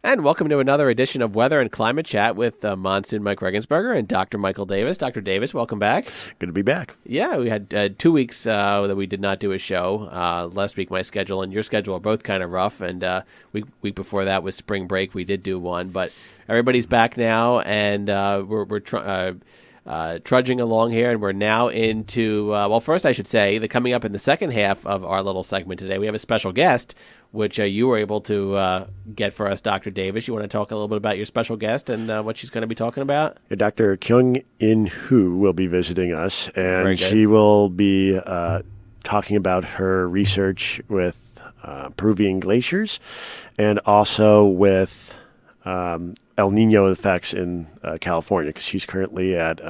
And welcome to another edition of Weather and Climate Chat with Monsoon Mike Regensberger and Dr. Michael Davis. Dr. Davis, welcome back. Good to be back. Yeah, we had 2 weeks that we did not do a show. Last week, my schedule and your schedule are both kind of rough. And week before that was spring break. We did do one. But everybody's back now, and we're trudging along here, and we're now into, well, first I should say, coming up in the second half of our little segment today, we have a special guest, which you were able to get for us, Dr. Davis. You want to talk a little bit about your special guest and what she's going to be talking about? Dr. Kyung In Huh will be visiting us, and she will be talking about her research with Peruvian glaciers and also with El Nino effects in California, because she's currently at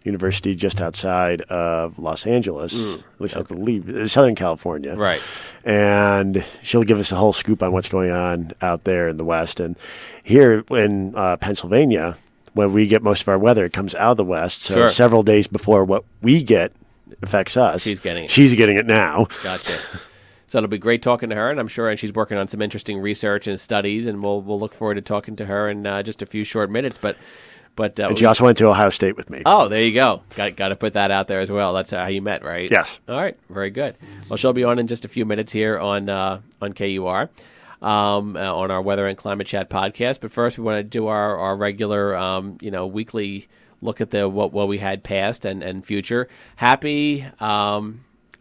university just outside of Los Angeles, at least I believe, Southern California. Right. And she'll give us a whole scoop on what's going on out there in the West. And here in Pennsylvania, when we get most of our weather, it comes out of the West. So several days before what we get affects us. She's getting it. She's getting it now. Gotcha. So it'll be great talking to her, and I'm sure she's working on some interesting research and studies, and we'll look forward to talking to her in just a few short minutes. But and she also went to Ohio State with me. Oh, there you go. Got to put that out there as well. That's how you met, right? Yes. All right. Very good. Well, she'll be on in just a few minutes here on KUR, on our Weather and Climate Chat podcast. But first, we want to do our regular, weekly look at what we had past and future. Happy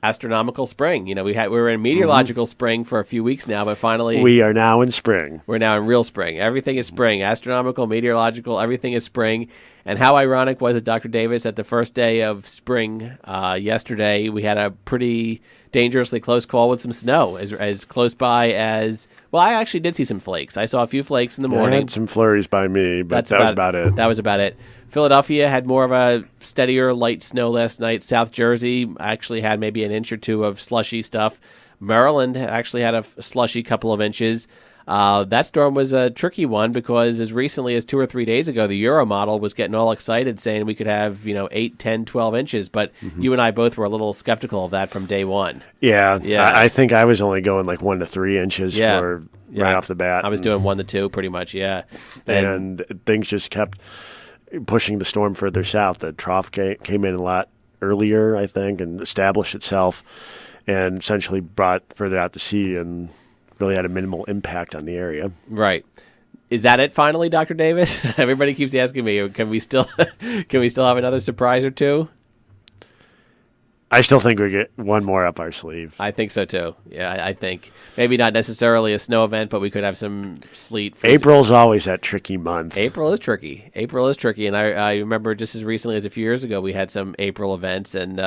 astronomical spring. We were in meteorological spring for a few weeks now, but finally we are now in spring. We're now in real spring. Everything is spring. Astronomical, meteorological, everything is spring. And how ironic was it, Dr. Davis, at the first day of spring yesterday, we had a pretty dangerously close call with some snow, as close by as, well, I actually did see some flakes. I saw a few flakes in the morning. I had some flurries by me, but that was about it. That was about it. Philadelphia had more of a steadier, light snow last night. South Jersey actually had maybe an inch or two of slushy stuff. Maryland actually had a slushy couple of inches. That storm was a tricky one because as recently as 2 or 3 days ago, the Euro model was getting all excited saying we could have, 8, 10, 12 inches. But you and I both were a little skeptical of that from day one. Yeah. I think I was only going like 1 to 3 inches right off the bat. I was doing 1 to 2 pretty much, yeah. And things just kept pushing the storm further south. The trough came in a lot earlier, I think, and established itself and essentially brought further out to sea and really had a minimal impact on the area. Right. Is that it finally, Dr. Davis? Everybody keeps asking me, can we still have another surprise or two? I still think we get one more up our sleeve. I think so too. Yeah, I think maybe not necessarily a snow event, but we could have some sleet. April's always that tricky month. April is tricky, and I remember just as recently as a few years ago, we had some April events, and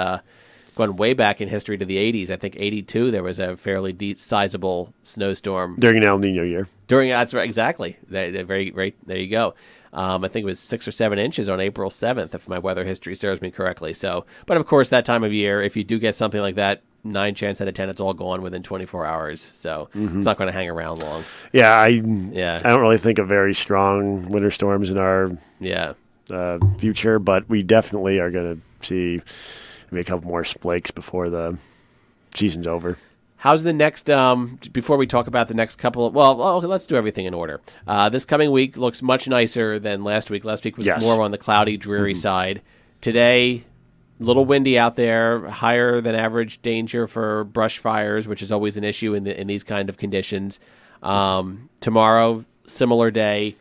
going way back in history to the 80s, I think 82, there was a fairly sizable snowstorm. During an El Nino year. That's right, exactly. There you go. I think it was 6 or 7 inches on April 7th, if my weather history serves me correctly. So, but of course, that time of year, if you do get something like that, 9 chance out of 10, it's all gone within 24 hours. So it's not going to hang around long. Yeah, I don't really think of very strong winter storms in our future, but we definitely are going to see maybe a couple more flakes before the season's over. How's the next, before we talk about the next couple, let's do everything in order. This coming week looks much nicer than last week. Last week was more on the cloudy, dreary side. Today, a little windy out there, higher than average danger for brush fires, which is always an issue in these kind of conditions. Tomorrow, similar day.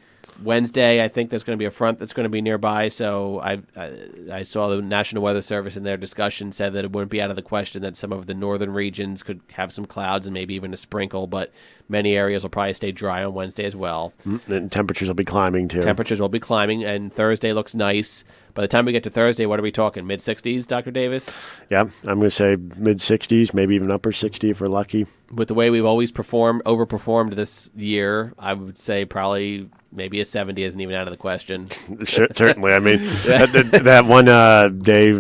Wednesday, I think there's going to be a front that's going to be nearby, so I saw the National Weather Service in their discussion said that it wouldn't be out of the question that some of the northern regions could have some clouds and maybe even a sprinkle, but many areas will probably stay dry on Wednesday as well. And temperatures will be climbing, too. Temperatures will be climbing, and Thursday looks nice. By the time we get to Thursday, what are we talking, mid-60s, Dr. Davis? Yeah, I'm going to say mid-60s, maybe even upper 60 if we're lucky. With the way we've always overperformed this year, I would say probably maybe a 70 isn't even out of the question. Certainly. I mean, that one day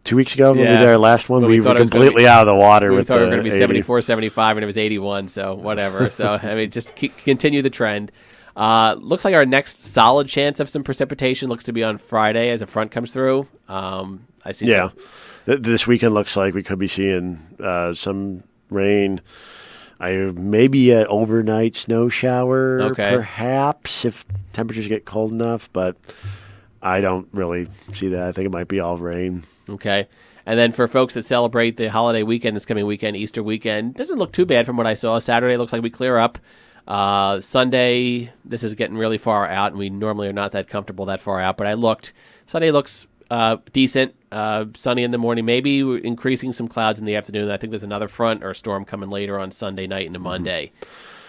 2 weeks ago, when we did our last one, we were completely out of the water. We with thought we were going to be 80. 74, 75, and it was 81, so whatever. So, I mean, just continue the trend. Looks like our next solid chance of some precipitation looks to be on Friday as a front comes through. I see. Yeah. This weekend looks like we could be seeing some rain. Maybe an overnight snow shower, perhaps, if temperatures get cold enough, but I don't really see that. I think it might be all rain. Okay. And then for folks that celebrate the holiday weekend, this coming weekend, Easter weekend, doesn't look too bad from what I saw. Saturday looks like we clear up. Sunday, this is getting really far out, and we normally are not that comfortable that far out, but I looked. Sunday looks decent, sunny in the morning, maybe increasing some clouds in the afternoon. I think there's another front or a storm coming later on Sunday night into Monday,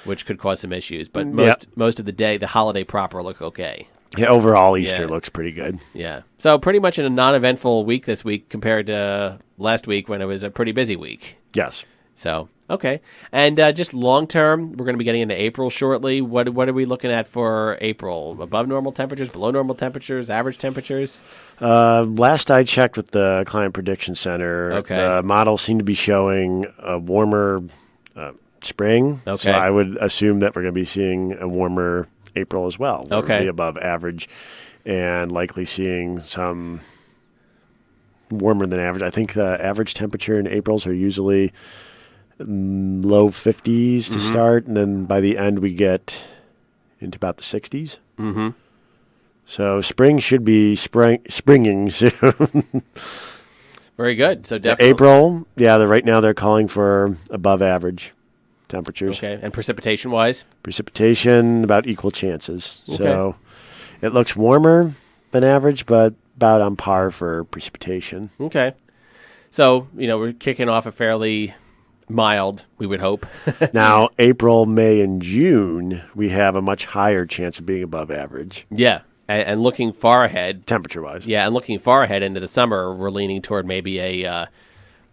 which could cause some issues. But most of the day, the holiday proper look okay. Yeah, overall, Easter looks pretty good. Yeah. So pretty much in a non-eventful week this week compared to last week when it was a pretty busy week. Yes. So, okay. And just long-term, we're going to be getting into April shortly. What are we looking at for April? Above normal temperatures, below normal temperatures, average temperatures? Last I checked with the Climate Prediction Center, the models seem to be showing a warmer spring. Okay. So I would assume that we're going to be seeing a warmer April as well. We'll be above average and likely seeing some warmer than average. I think the average temperature in Aprils are usually low 50s to start, and then by the end we get into about the 60s. Mm-hmm. So spring should be springing soon. Very good. So definitely April, right now they're calling for above average temperatures. Okay, and precipitation-wise? Precipitation, about equal chances. Okay. So it looks warmer than average, but about on par for precipitation. Okay. So, we're kicking off a fairly mild, we would hope. Now, April, May, and June, we have a much higher chance of being above average. Yeah, and looking far ahead. Temperature-wise. Yeah, and looking far ahead into the summer, we're leaning toward maybe a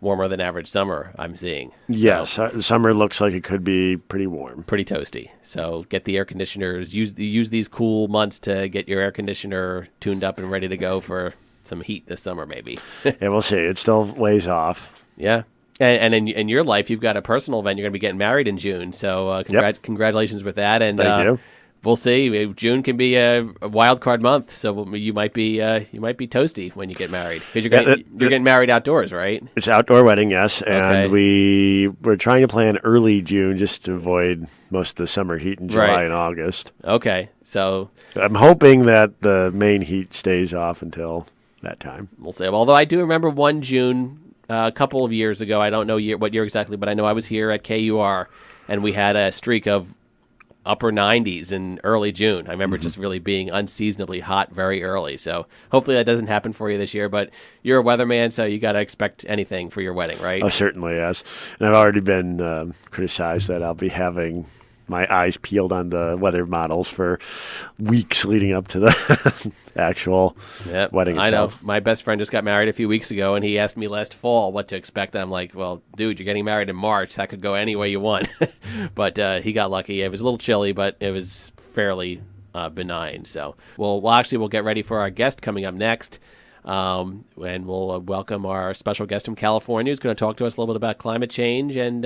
warmer than average summer, I'm seeing. So, yes, summer looks like it could be pretty warm. Pretty toasty. So get the air conditioners, use these cool months to get your air conditioner tuned up and ready to go for some heat this summer maybe. Yeah, we'll see. It's still ways off. Yeah. And in your life, you've got a personal event. You're going to be getting married in June. So congratulations with that. And thank you. We'll see. June can be a wild card month, so you might be toasty when you get married because you're getting married outdoors, right? It's an outdoor wedding, yes, and we're trying to plan early June just to avoid most of the summer heat in July and August. Okay, so I'm hoping that the main heat stays off until that time. We'll see. Although I do remember one June a couple of years ago. I don't know what year exactly, but I know I was here at KUR, and we had a streak of upper 90s in early June. I remember just really being unseasonably hot very early. So hopefully that doesn't happen for you this year. But you're a weatherman, so you got to expect anything for your wedding, right? Oh, certainly, yes. And I've already been criticized that I'll be having my eyes peeled on the weather models for weeks leading up to the actual wedding itself. I know. My best friend just got married a few weeks ago, and he asked me last fall what to expect. And I'm like, well, dude, you're getting married in March. That could go any way you want. But he got lucky. It was a little chilly, but it was fairly benign. So we'll get ready for our guest coming up next. And we'll welcome our special guest from California who's going to talk to us a little bit about climate change and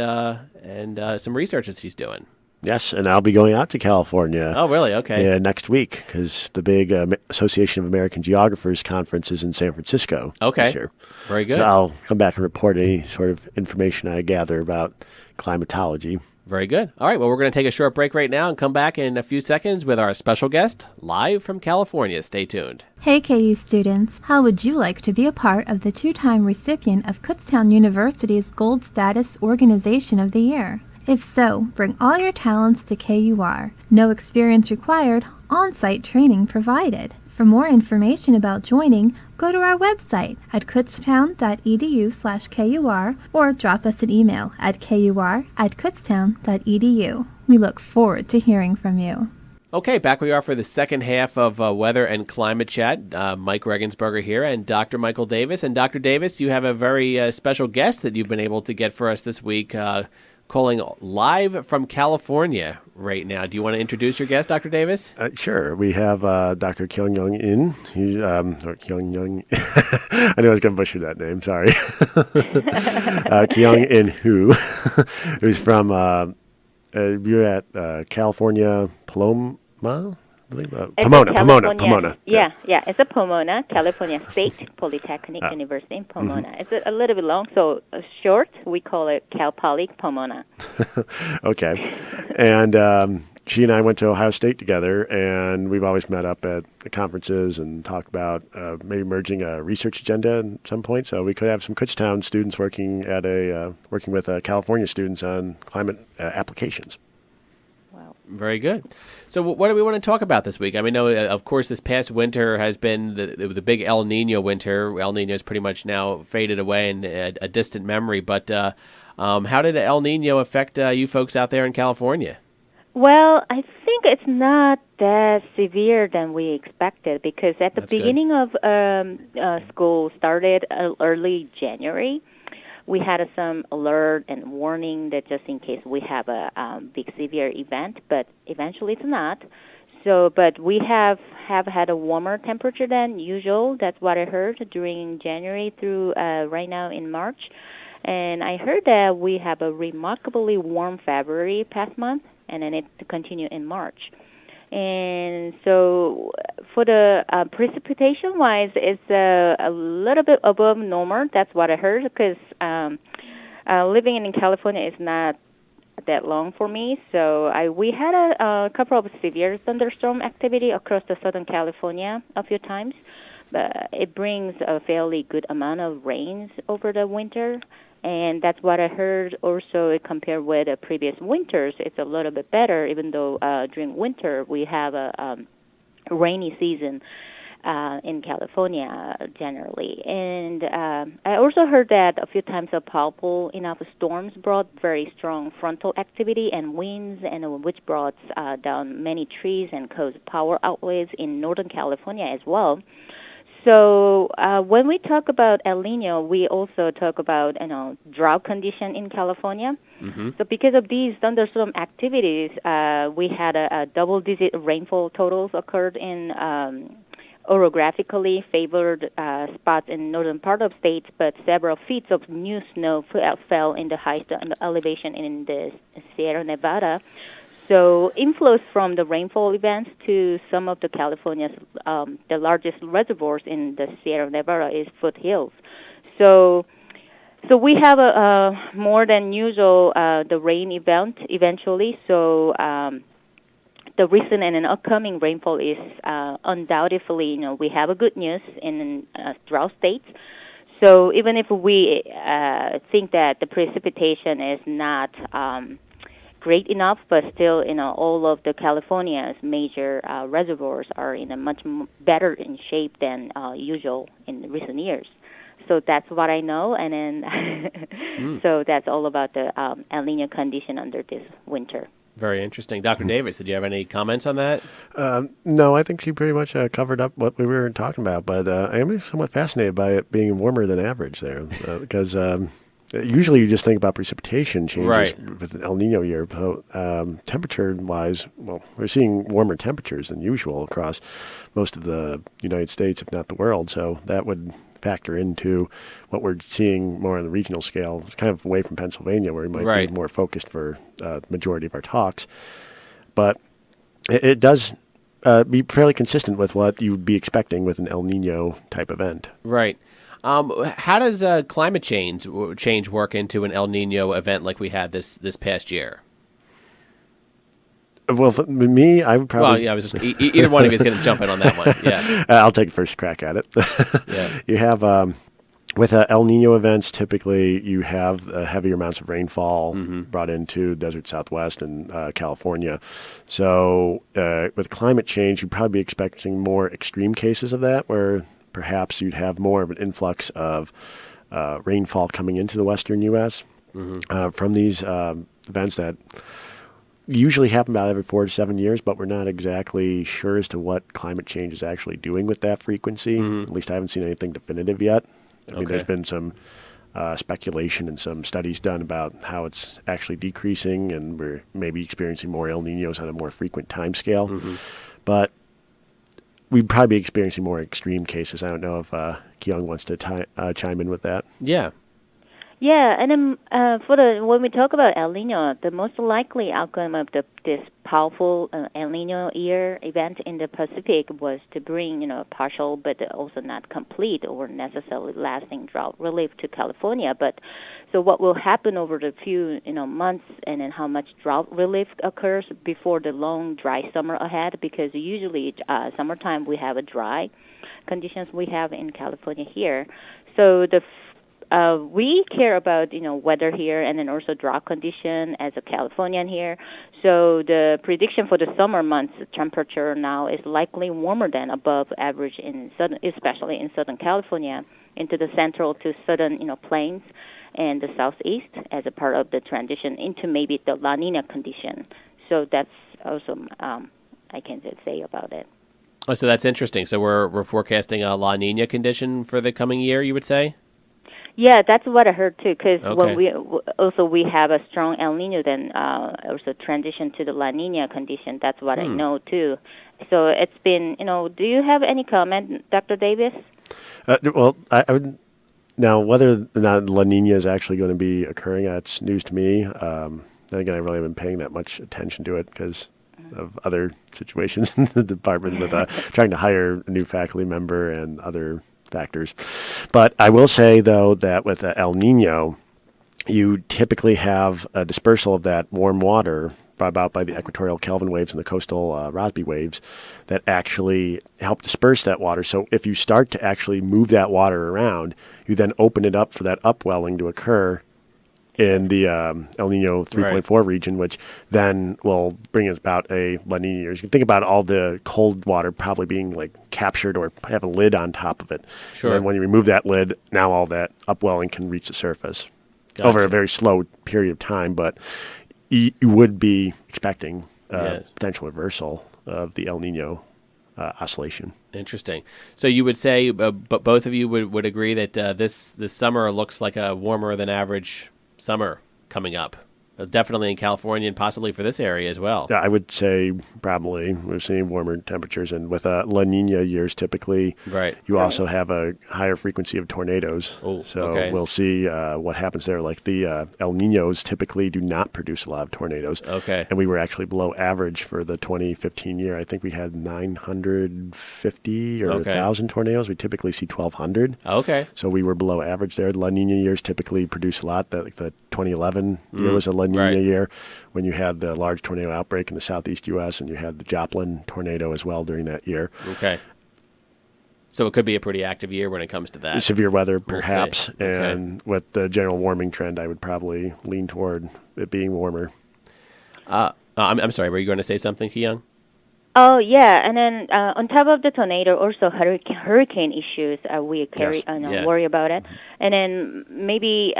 some research that she's doing. Yes, and I'll be going out to California. Oh, really? Okay. Yeah, next week because the big Association of American Geographers conference is in San Francisco this year. Very good. So I'll come back and report any sort of information I gather about climatology. Very good. All right, well, we're going to take a short break right now and come back in a few seconds with our special guest live from California. Stay tuned. Hey, KU students. How would you like to be a part of the two-time recipient of Kutztown University's Gold Status Organization of the Year? If so, bring all your talents to KUR. No experience required, on-site training provided. For more information about joining, go to our website at kutztown.edu/KUR or drop us an email at kur@kutztown.edu. We look forward to hearing from you. Okay, back we are for the second half of Weather and Climate Chat. Mike Regensberger here and Dr. Michael Davis. And Dr. Davis, you have a very special guest that you've been able to get for us this week, calling live from California right now. Do you want to introduce your guest, Dr. Davis? Sure. We have Dr. Kyung In. Kyung. I knew I was going to butcher that name. Sorry. Kyung In Huh, who's from you're at California Pomona believe. Pomona. Yeah. It's a Pomona, California State Polytechnic University in Pomona. It's a little bit long, so short, we call it Cal Poly Pomona. Okay. And she and I went to Ohio State together, and we've always met up at the conferences and talked about maybe merging a research agenda at some point. So we could have some Kutztown students working with California students on climate applications. Wow. Very good. So what do we want to talk about this week? I mean, of course, this past winter has been the big El Nino winter. El Nino is pretty much now faded away in a distant memory. But how did El Nino affect you folks out there in California? Well, I think it's not that severe than we expected because at the beginning of school started early January, we had some alert and warning that just in case we have a big severe event, but eventually it's not. So, but we have had a warmer temperature than usual. That's what I heard during January through right now in March. And I heard that we have a remarkably warm February past month, and then it to continue in March. And so for the precipitation-wise, it's a little bit above normal. That's what I heard because living in California is not that long for me. So we had a couple of severe thunderstorm activity across the Southern California a few times. But it brings a fairly good amount of rains over the winter. And that's what I heard also compared with the previous winters. It's a little bit better, even though during winter we have a rainy season in California generally. And I also heard that a few times powerful enough storms brought very strong frontal activity and winds, and which brought down many trees and caused power outages in Northern California as well. So when we talk about El Nino, we also talk about drought condition in California. Mm-hmm. So because of these thunderstorm activities, we had a double-digit rainfall totals occurred in orographically favored spots in northern part of states, but several feet of new snow fell in the highest elevation in the Sierra Nevada. So inflows from the rainfall events to some of the California's the largest reservoirs in the Sierra Nevada is foothills. So we have a more than usual the rain event eventually. So the recent and an upcoming rainfall is undoubtedly we have a good news in drought states. So even if we think that the precipitation is not great enough, but still, all of the California's major reservoirs are in a much better in shape than usual in recent years. So that's what I know, and then so that's all about the El Nino condition under this winter. Very interesting. Dr. Davis, did you have any comments on that? No, I think she pretty much covered up what we were talking about, but I am somewhat fascinated by it being warmer than average there because usually you just think about precipitation changes with an El Nino year. So, temperature-wise, well, we're seeing warmer temperatures than usual across most of the United States, if not the world. So that would factor into what we're seeing more on the regional scale. It's kind of away from Pennsylvania, where we might be more focused for the majority of our talks. But it does be fairly consistent with what you would be expecting with an El Nino type event. Right. How does climate change work into an El Nino event like we had this past year? Well, for me, I would probably... Well, yeah, I was just either one of you is going to jump in on that one. Yeah, I'll take the first crack at it. Yeah, you have with El Nino events, typically you have heavier amounts of rainfall brought into desert Southwest and California. So with climate change, you'd probably be expecting more extreme cases of that, where perhaps you'd have more of an influx of rainfall coming into the western U.S. From these events that usually happen about every 4 to 7 years, but we're not exactly sure as to what climate change is actually doing with that frequency. At least I haven't seen anything definitive yet. I mean, there's been some speculation and some studies done about how it's actually decreasing, and we're maybe experiencing more El Ninos on a more frequent time scale. But we'd probably be experiencing more extreme cases. I don't know if Kyung wants to chime in with that. Yeah. Yeah, and then when we talk about El Nino, the most likely outcome of this powerful El Nino year event in the Pacific was to bring, partial but also not complete or necessarily lasting drought relief to California. But so what will happen over the few, months, and then how much drought relief occurs before the long dry summer ahead? Because usually summertime we have a dry conditions we have in California here. So we care about weather here, and then also drought condition as a Californian here. So the prediction for the summer months temperature now is likely warmer than above average in southern, especially in Southern California, into the central to southern plains and the southeast as a part of the transition into maybe the La Nina condition. So that's also I can say about it. Oh, so that's interesting. So we're forecasting a La Nina condition for the coming year, you would say? Yeah, that's what I heard too. Because when we have a strong El Nino, then also transition to the La Nina condition. That's what I know too. So it's been, do you have any comment, Dr. Davis? Well, I would now whether or not La Nina is actually going to be occurring. That's news to me. And again, I really haven't been paying that much attention to it because of other situations in the department with trying to hire a new faculty member and other factors. But I will say, though, that with El Nino, you typically have a dispersal of that warm water brought about by the equatorial Kelvin waves and the coastal Rossby waves that actually help disperse that water. So if you start to actually move that water around, you then open it up for that upwelling to occur in the El Nino 3.4 region, which then will bring us about a La Nina year. You can think about all the cold water probably being like captured or have a lid on top of it. Sure. And then when you remove that lid, now all that upwelling can reach the surface over a very slow period of time. But you would be expecting potential reversal of the El Nino oscillation. Interesting. So you would say, but both of you would agree that this summer looks like a warmer than average summer coming up, definitely in California and possibly for this area as well. Yeah, I would say probably we're seeing warmer temperatures, and with La Nina years, typically, you also have a higher frequency of tornadoes. We'll see what happens there. Like the El Ninos typically do not produce a lot of tornadoes. Okay. And we were actually below average for the 2015 year. I think we had 950 or 1,000 tornadoes. We typically see 1,200. Okay. So we were below average there. La Nina years typically produce a lot. The 2011 year was a La Nina year when you had the large tornado outbreak in the southeast U.S. and you had the Joplin tornado as well during that year. Okay. So it could be a pretty active year when it comes to that. Severe weather, perhaps. And with the general warming trend, I would probably lean toward it being warmer. I'm sorry, were you going to say something, Kyung? Oh, yeah. And then on top of the tornado, also hurricane issues, we worry about it. And then maybe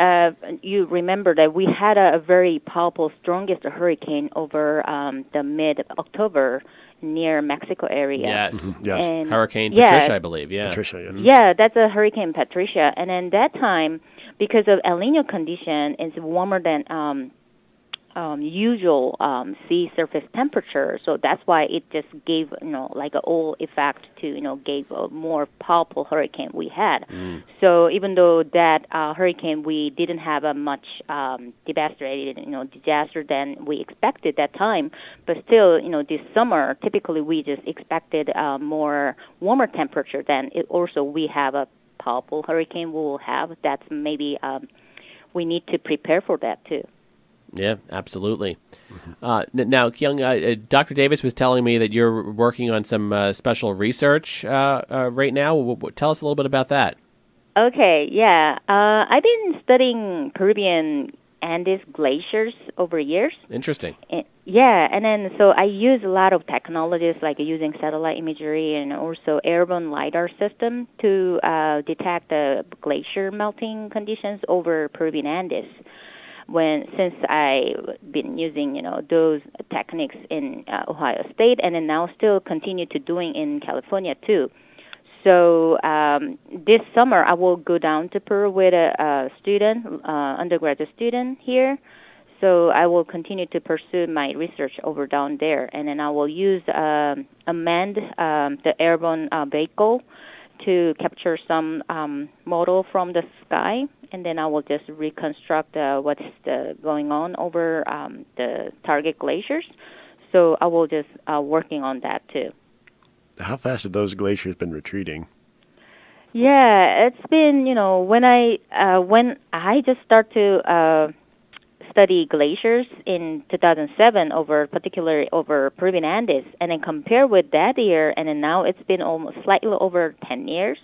you remember that we had a very powerful, strongest hurricane over the mid-October near Mexico area. Yes. Mm-hmm. Yes. And Hurricane Patricia, I believe. Yeah. Patricia, yes. Yeah, that's a Hurricane Patricia. And then that time, because of El Nino condition, it's warmer than usual sea surface temperature, so that's why it just gave like a all effect to gave a more powerful hurricane we had. So even though that hurricane we didn't have a much disaster than we expected that time, but still this summer typically we just expected more warmer temperature than it. Also we have a powerful hurricane we will have. That's maybe we need to prepare for that too. Yeah, absolutely. Now, Kyung, Dr. Davis was telling me that you're working on some special research right now. Tell us a little bit about that. Okay, yeah. I've been studying Peruvian Andes glaciers over years. Interesting. And then so I use a lot of technologies like using satellite imagery and also airborne LiDAR system to detect the glacier melting conditions over Peruvian Andes. Since I've been using, those techniques in Ohio State, and then now still continue to doing in California too. So this summer I will go down to Peru with a student, undergraduate student here. So I will continue to pursue my research over down there, and then I will use amend the airborne vehicle to capture some model from the sky and then I will just reconstruct what's going on over the target glaciers. So I will just working on that too. How fast have those glaciers been retreating? Yeah, it's been, when I just start to study glaciers in 2007 particularly over Peruvian Andes, and then compare with that year, and then now it's been almost slightly over 10 years.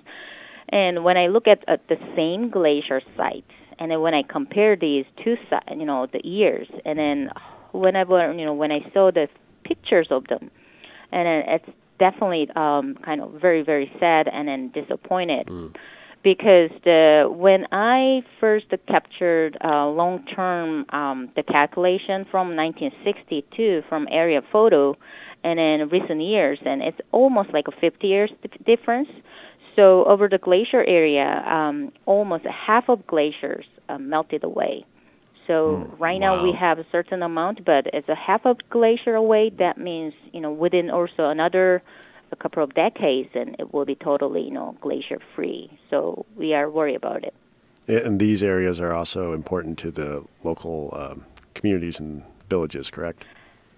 And when I look at the same glacier sites, and then when I compare these two, the years, and then whenever, when I saw the pictures of them, and then it's definitely kind of very, very sad and then disappointed. Because when I first captured long-term the calculation from 1962 from area photo, and in recent years, and it's almost like a 50 years difference. So over the glacier area, almost half of glaciers melted away. So right now we have a certain amount, but it's a half of glacier away. That means, within also another a couple of decades, and it will be totally, glacier-free. So we are worried about it. And these areas are also important to the local communities and villages, correct?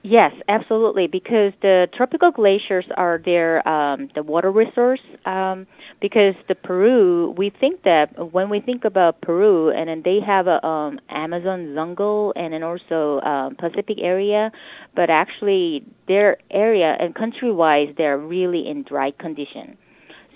Yes, absolutely, because the tropical glaciers are the water resource. Because the Peru, we think that when we think about Peru, and then they have a Amazon jungle and then also Pacific area, but actually their area and country-wise, they're really in dry condition.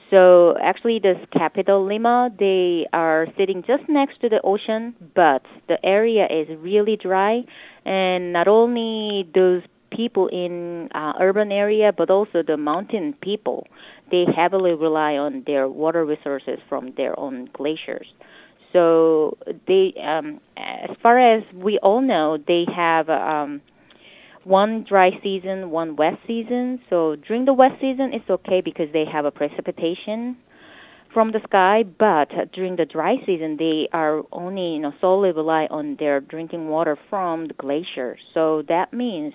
So actually this capital, Lima, they are sitting just next to the ocean, but the area is really dry. And not only those people in urban area, but also the mountain people, they heavily rely on their water resources from their own glaciers. So they, as far as we all know, they have one dry season, one wet season. So during the wet season, it's okay because they have a precipitation from the sky, but during the dry season, they are only, solely rely on their drinking water from the glacier. So that means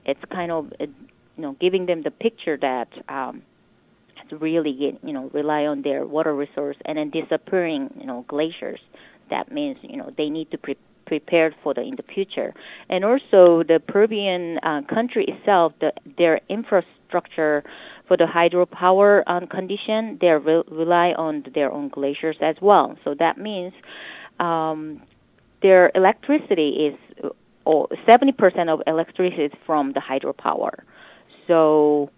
it's kind of, giving them the picture that it's really, rely on their water resource and then disappearing, glaciers. That means, they need to prepared for in the future. And also the Peruvian country itself, their infrastructure for the hydropower condition, they rely on their own glaciers as well. So that means their electricity is 70% of electricity is from the hydropower. So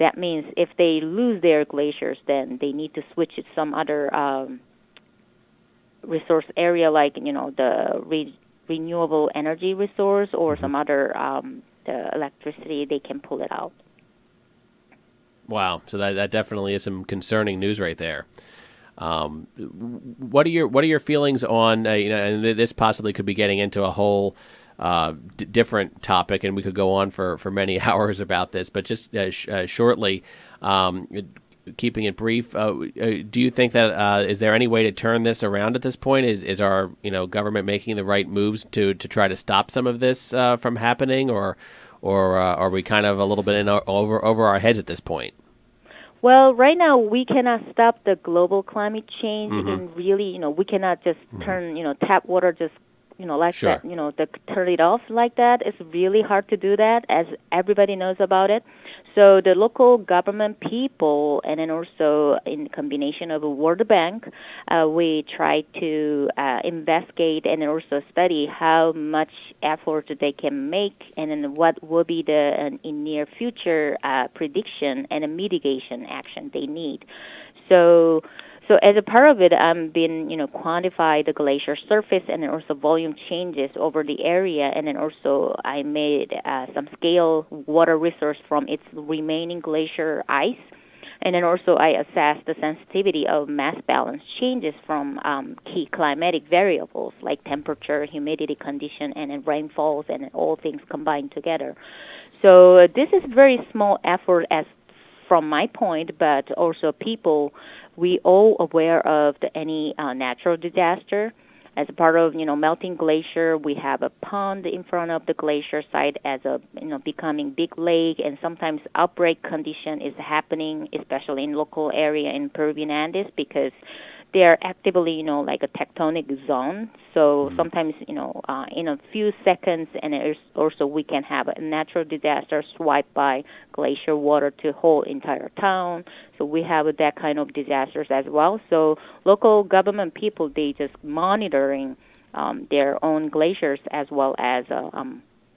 that means if they lose their glaciers, then they need to switch to some other resource area, like the renewable energy resource or some other the electricity, they can pull it out. Wow, so that definitely is some concerning news right there. What are your feelings on and this possibly could be getting into a whole different topic, and we could go on for many hours about this, but just shortly. Keeping it brief, do you think that is there any way to turn this around at this point? Is our government making the right moves to try to stop some of this from happening, or are we kind of a little bit over our heads at this point? Well, right now we cannot stop the global climate change, and really, we cannot just turn tap water just like sure. that, turn it off like that. It's really hard to do that, as everybody knows about it. So the local government people, and then also in combination of a World Bank, we try to investigate and also study how much effort they can make, and then what will be the in near future prediction and a mitigation action they need. So as a part of it, I've been, quantify the glacier surface and then also volume changes over the area, and then also I made some scale water resource from its remaining glacier ice, and then also I assessed the sensitivity of mass balance changes from key climatic variables like temperature, humidity condition, and then rainfalls, and all things combined together. So this is very small effort as from my point, but also people, we all aware of any natural disaster. As a part of, melting glacier, we have a pond in front of the glacier site as a, becoming big lake, and sometimes outbreak condition is happening, especially in local area in Peruvian Andes, because they are actively, like a tectonic zone. So sometimes, in a few seconds, and also we can have a natural disaster swipe by glacier water to whole entire town. So we have that kind of disasters as well. So local government people, they just monitoring their own glaciers as well as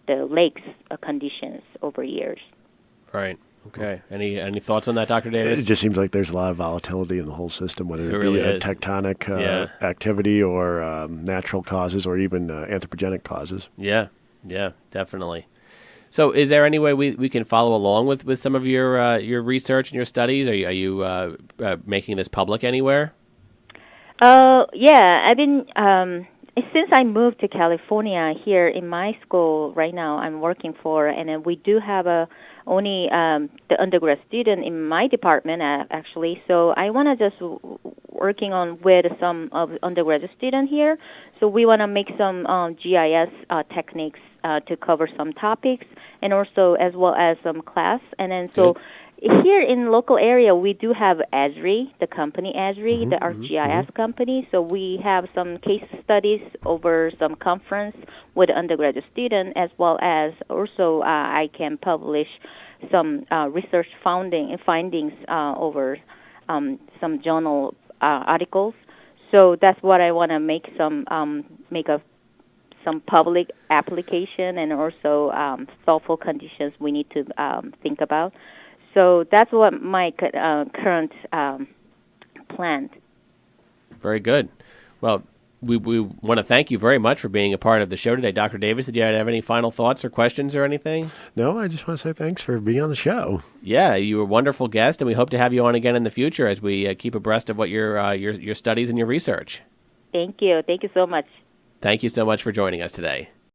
the lakes conditions over years. Right. Okay. Any thoughts on that, Dr. Davis? It just seems like there's a lot of volatility in the whole system, whether it really be a is. tectonic activity or natural causes or even anthropogenic causes. Yeah, definitely. So is there any way we can follow along with some of your research and your studies? Are you making this public anywhere? Yeah, I've been... since I moved to California, here in my school right now, I'm working for, and then we do have only the undergrad student in my department, actually. So I want to just working on with some of undergraduate student here. So we want to make some GIS techniques to cover some topics, and also as well as some class. And then so here in local area, we do have Esri, the company Esri, the ArcGIS company. So we have some case studies over some conference with undergraduate student, as well as also I can publish some research findings over some journal articles. So that's what I want to make some public application, and also thoughtful conditions we need to think about. So that's what my current plan. Very good. Well, we want to thank you very much for being a part of the show today. Dr. Davis, did you have any final thoughts or questions or anything? No, I just want to say thanks for being on the show. Yeah, you were a wonderful guest, and we hope to have you on again in the future as we keep abreast of what your studies and your research. Thank you. Thank you so much. Thank you so much for joining us today.